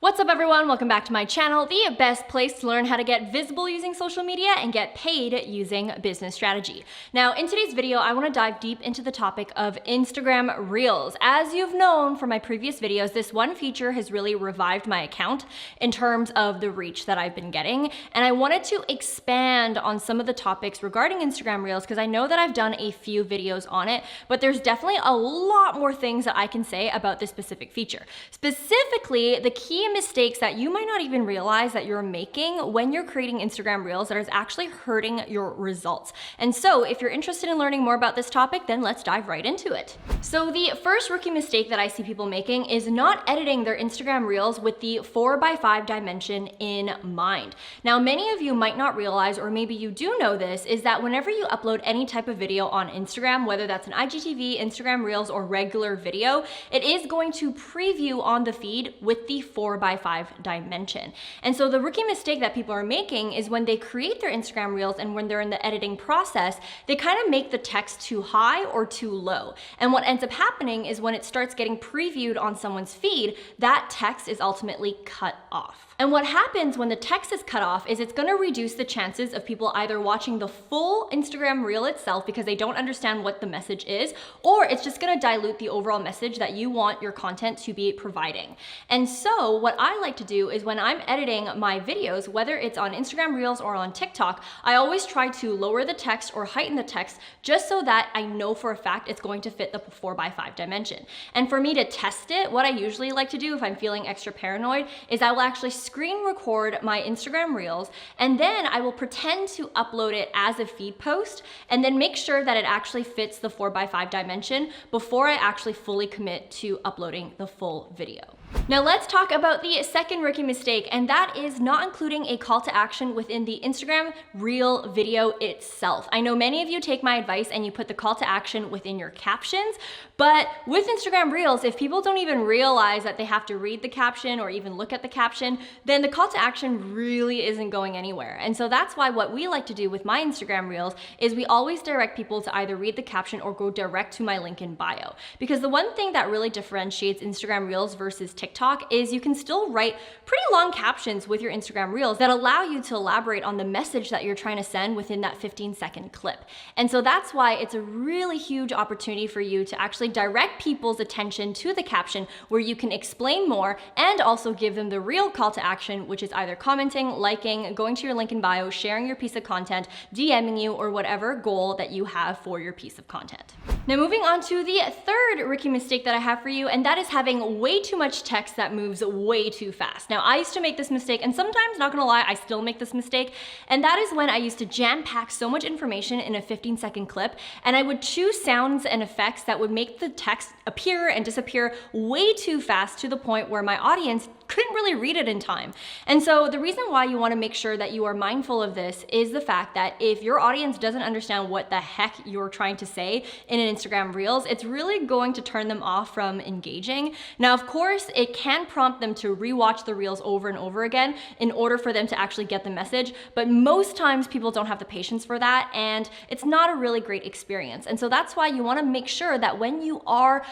What's up everyone, welcome back to my channel, the best place to learn how to get visible using social media and get paid using business strategy. Now in today's video, I want to dive deep into the topic of Instagram Reels. As you've known from my previous videos, this one feature has really revived my account in terms of the reach that I've been getting. And I wanted to expand on some of the topics regarding Instagram Reels because I know that I've done a few videos on it, but there's definitely a lot more things that I can say about this specific feature. Specifically, the key mistakes that you might not even realize that you're making when you're creating Instagram Reels that is actually hurting your results. And so if you're interested in learning more about this topic, then let's dive right into it. So the first rookie mistake that I see people making is not editing their Instagram Reels with the 4x5 dimension in mind. Now, many of you might not realize, or maybe you do know this, is that whenever you upload any type of video on Instagram, whether that's an IGTV, Instagram Reels, or regular video, it is going to preview on the feed with the 4x5 dimension. And so the rookie mistake that people are making is when they create their Instagram Reels and when they're in the editing process, they kind of make the text too high or too low. And what ends up happening is when it starts getting previewed on someone's feed, that text is ultimately cut off. And what happens when the text is cut off is it's going to reduce the chances of people either watching the full Instagram Reel itself because they don't understand what the message is, or it's just going to dilute the overall message that you want your content to be providing. And so what I like to do is when I'm editing my videos, whether it's on Instagram Reels or on TikTok, I always try to lower the text or heighten the text just so that I know for a fact it's going to fit the 4x5 dimension. And for me to test it, what I usually like to do if I'm feeling extra paranoid is I will actually screen record my Instagram Reels, and then I will pretend to upload it as a feed post and then make sure that it actually fits the 4x5 dimension before I actually fully commit to uploading the full video. Now let's talk about the second rookie mistake, and that is not including a call to action within the Instagram Reel video itself. I know many of you take my advice and you put the call to action within your captions, but with Instagram Reels, if people don't even realize that they have to read the caption or even look at the caption, then the call to action really isn't going anywhere. And so that's why what we like to do with my Instagram Reels is we always direct people to either read the caption or go direct to my link in bio. Because the one thing that really differentiates Instagram Reels versus TikTok is you can still write pretty long captions with your Instagram Reels that allow you to elaborate on the message that you're trying to send within that 15-second clip. And so that's why it's a really huge opportunity for you to actually direct people's attention to the caption where you can explain more and also give them the real call to action, which is either commenting, liking, going to your link in bio, sharing your piece of content, DMing you, or whatever goal that you have for your piece of content. Now moving on to the third rookie mistake that I have for you, and that is having way too much text that moves way too fast. Now I used to make this mistake, and sometimes, not gonna lie, I still make this mistake, and that is when I used to jam pack so much information in a 15-second clip, and I would choose sounds and effects that would make the text appear and disappear way too fast to the point where my audience couldn't really read it in time. And so the reason why you want to make sure that you are mindful of this is the fact that if your audience doesn't understand what the heck you're trying to say in an Instagram Reels, it's really going to turn them off from engaging. Now, of course, it can prompt them to rewatch the Reels over and over again in order for them to actually get the message, but most times people don't have the patience for that, and it's not a really great experience. And so that's why you want to make sure that when you are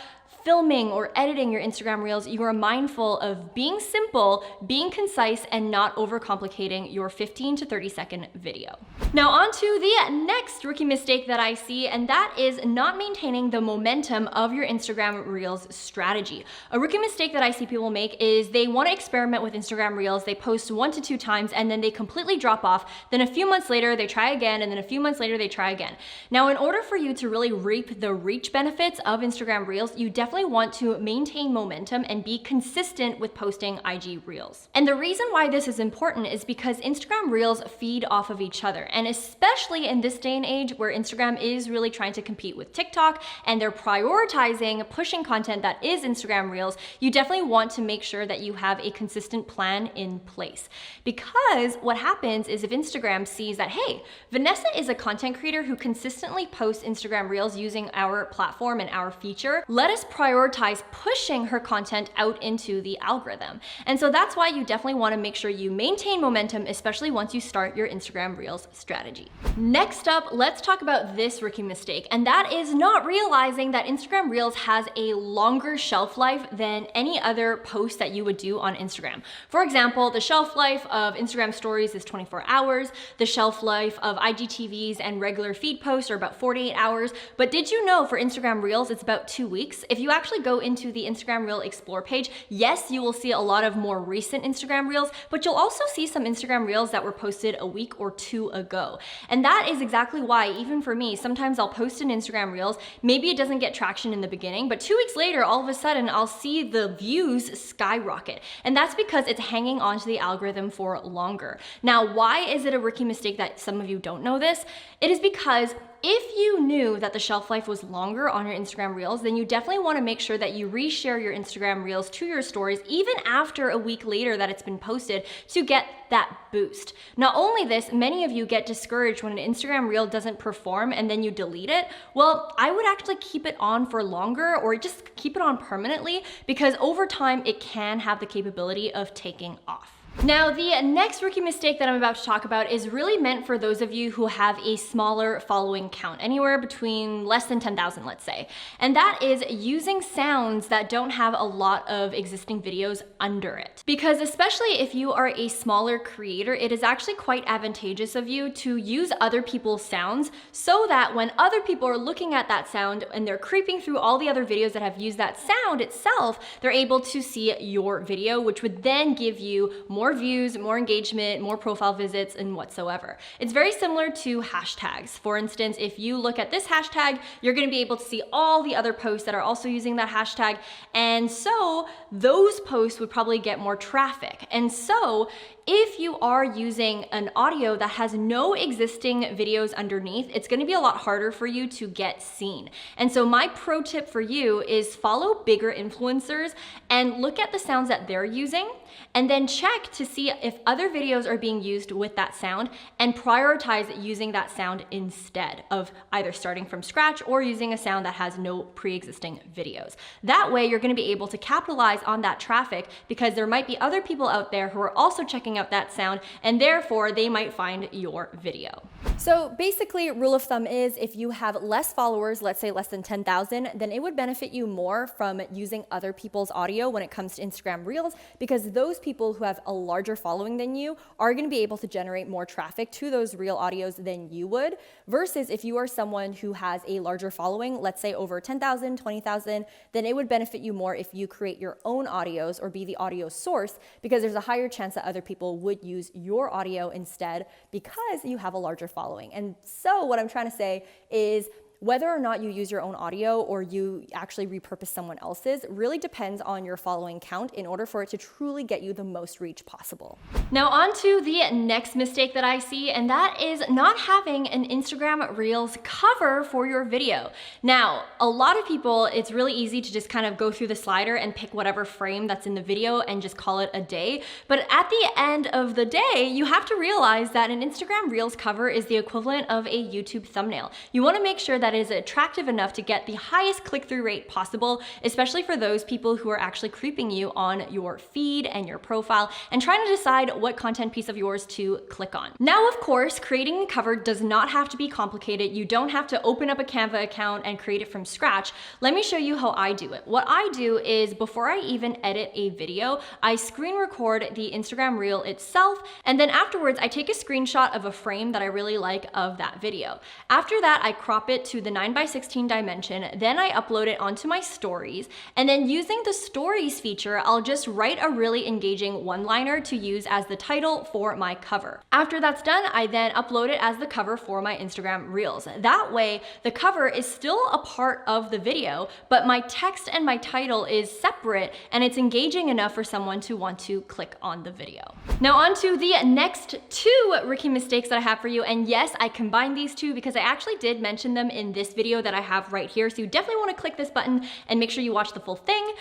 filming or editing your Instagram Reels, you are mindful of being simple, being concise, and not overcomplicating your 15 to 30 second video. Now on to the next rookie mistake that I see, and that is not maintaining the momentum of your Instagram Reels strategy. A rookie mistake that I see people make is they want to experiment with Instagram Reels, they post 1 to 2 times, and then they completely drop off. Then a few months later, they try again, and then a few months later, they try again. Now, in order for you to really reap the reach benefits of Instagram Reels, you definitely want to maintain momentum and be consistent with posting IG Reels. And the reason why this is important is because Instagram Reels feed off of each other. And especially in this day and age where Instagram is really trying to compete with TikTok and they're prioritizing pushing content that is Instagram Reels, you definitely want to make sure that you have a consistent plan in place. Because what happens is if Instagram sees that, hey, Vanessa is a content creator who consistently posts Instagram Reels using our platform and our feature, let us prioritize pushing her content out into the algorithm. And so that's why you definitely want to make sure you maintain momentum, especially once you start your Instagram Reels strategy. Next up, let's talk about this rookie mistake, and that is not realizing that Instagram Reels has a longer shelf life than any other post that you would do on Instagram. For example, the shelf life of Instagram stories is 24 hours. The shelf life of IGTVs and regular feed posts are about 48 hours. But did you know for Instagram Reels, it's about 2 weeks? If you actually go into the Instagram Reel Explore page, yes, you will see a lot of more recent Instagram Reels, but you'll also see some Instagram Reels that were posted a week or two ago. And that is exactly why, even for me, sometimes I'll post an Instagram Reels, maybe it doesn't get traction in the beginning, but 2 weeks later, all of a sudden, I'll see the views skyrocket. And that's because it's hanging onto the algorithm for longer. Now, why is it a rookie mistake that some of you don't know this? It is because if you knew that the shelf life was longer on your Instagram Reels, then you definitely want to make sure that you reshare your Instagram Reels to your stories even after a week later that it's been posted to get that boost. Not only this, many of you get discouraged when an Instagram Reel doesn't perform and then you delete it. Well, I would actually keep it on for longer or just keep it on permanently, because over time it can have the capability of taking off. Now, the next rookie mistake that I'm about to talk about is really meant for those of you who have a smaller following count, anywhere between less than 10,000, let's say. And that is using sounds that don't have a lot of existing videos under it. Because especially if you are a smaller creator, it is actually quite advantageous of you to use other people's sounds so that when other people are looking at that sound and they're creeping through all the other videos that have used that sound itself, they're able to see your video, which would then give you more views, more engagement, more profile visits, and whatsoever. It's very similar to hashtags. For instance, if you look at this hashtag, you're going to be able to see all the other posts that are also using that hashtag. And so those posts would probably get more traffic. And so if you are using an audio that has no existing videos underneath, it's going to be a lot harder for you to get seen. And so my pro tip for you is follow bigger influencers and look at the sounds that they're using, and then check to see if other videos are being used with that sound and prioritize using that sound instead of either starting from scratch or using a sound that has no pre-existing videos. That way you're going to be able to capitalize on that traffic, because there might be other people out there who are also checking out that sound, and therefore they might find your video. So basically, rule of thumb is if you have less followers, let's say less than 10,000, then it would benefit you more from using other people's audio when it comes to Instagram Reels, because those people who have a larger following than you are going to be able to generate more traffic to those Reel audios than you would, versus if you are someone who has a larger following, let's say over 10,000, 20,000, then it would benefit you more if you create your own audios or be the audio source, because there's a higher chance that other people would use your audio instead because you have a larger following. And so what I'm trying to say is, whether or not you use your own audio or you actually repurpose someone else's really depends on your following count in order for it to truly get you the most reach possible. Now on to the next mistake that I see, and that is not having an Instagram Reels cover for your video. Now, a lot of people, it's really easy to just kind of go through the slider and pick whatever frame that's in the video and just call it a day. But at the end of the day, you have to realize that an Instagram Reels cover is the equivalent of a YouTube thumbnail. You want to make sure that is attractive enough to get the highest click-through rate possible, especially for those people who are actually creeping you on your feed and your profile and trying to decide what content piece of yours to click on. Now, of course, creating a cover does not have to be complicated. You don't have to open up a Canva account and create it from scratch. Let me show you how I do it. What I do is, before I even edit a video, I screen record the Instagram Reel itself, and then afterwards I take a screenshot of a frame that I really like of that video. After that, I crop it to the 9:16 dimension, then I upload it onto my stories, and then using the stories feature, I'll just write a really engaging one-liner to use as the title for my cover. After that's done, I then upload it as the cover for my Instagram Reels. That way, the cover is still a part of the video, but my text and my title is separate, and it's engaging enough for someone to want to click on the video. Now on to the next two rookie mistakes that I have for you, and yes, I combined these two because I actually did mention them in this video that I have right here, so you definitely want to click this button and make sure you watch the full thing.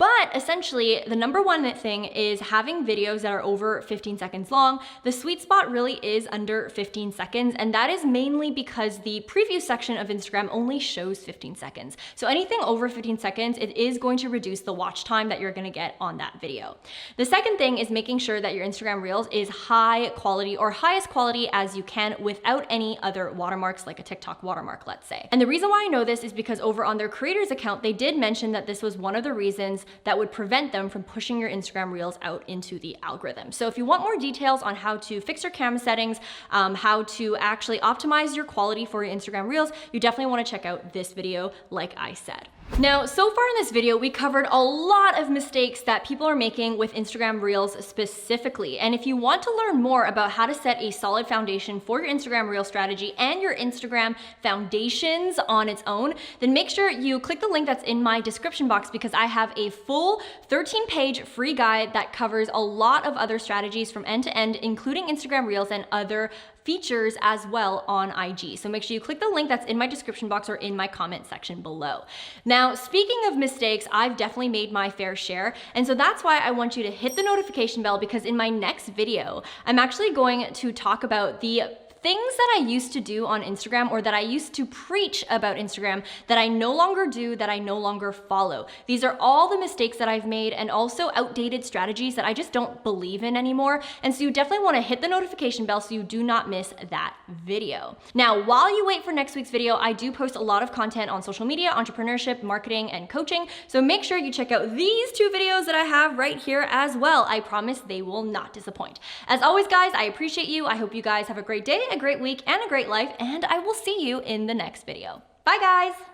But essentially, the number one thing is having videos that are over 15 seconds long. The sweet spot really is under 15 seconds, and that is mainly because the preview section of Instagram only shows 15 seconds. So anything over 15 seconds, it is going to reduce the watch time that you're gonna get on that video. The second thing is making sure that your Instagram Reels is high quality or highest quality as you can without any other watermarks, like a TikTok watermark, let's say. And the reason why I know this is because over on their creators account, they did mention that this was one of the reasons that would prevent them from pushing your Instagram Reels out into the algorithm. So if you want more details on how to fix your camera settings, how to actually optimize your quality for your Instagram Reels, you definitely want to check out this video, like I said. Now, so far in this video, we covered a lot of mistakes that people are making with Instagram Reels specifically. And if you want to learn more about how to set a solid foundation for your Instagram Reel strategy and your Instagram foundations on its own, then make sure you click the link that's in my description box, because I have a full 13-page free guide that covers a lot of other strategies from end to end, including Instagram Reels and other features as well on IG. So make sure you click the link that's in my description box or in my comment section below. Now, speaking of mistakes, I've definitely made my fair share. And so that's why I want you to hit the notification bell, because in my next video, I'm actually going to talk about the things that I used to do on Instagram, or that I used to preach about Instagram, that I no longer do, that I no longer follow. These are all the mistakes that I've made, and also outdated strategies that I just don't believe in anymore. And so you definitely want to hit the notification bell so you do not miss that video. Now, while you wait for next week's video, I do post a lot of content on social media, entrepreneurship, marketing, and coaching. So make sure you check out these 2 videos that I have right here as well. I promise they will not disappoint. As always, guys, I appreciate you. I hope you guys have a great day, a great week, and a great life, and I will see you in the next video. Bye, guys!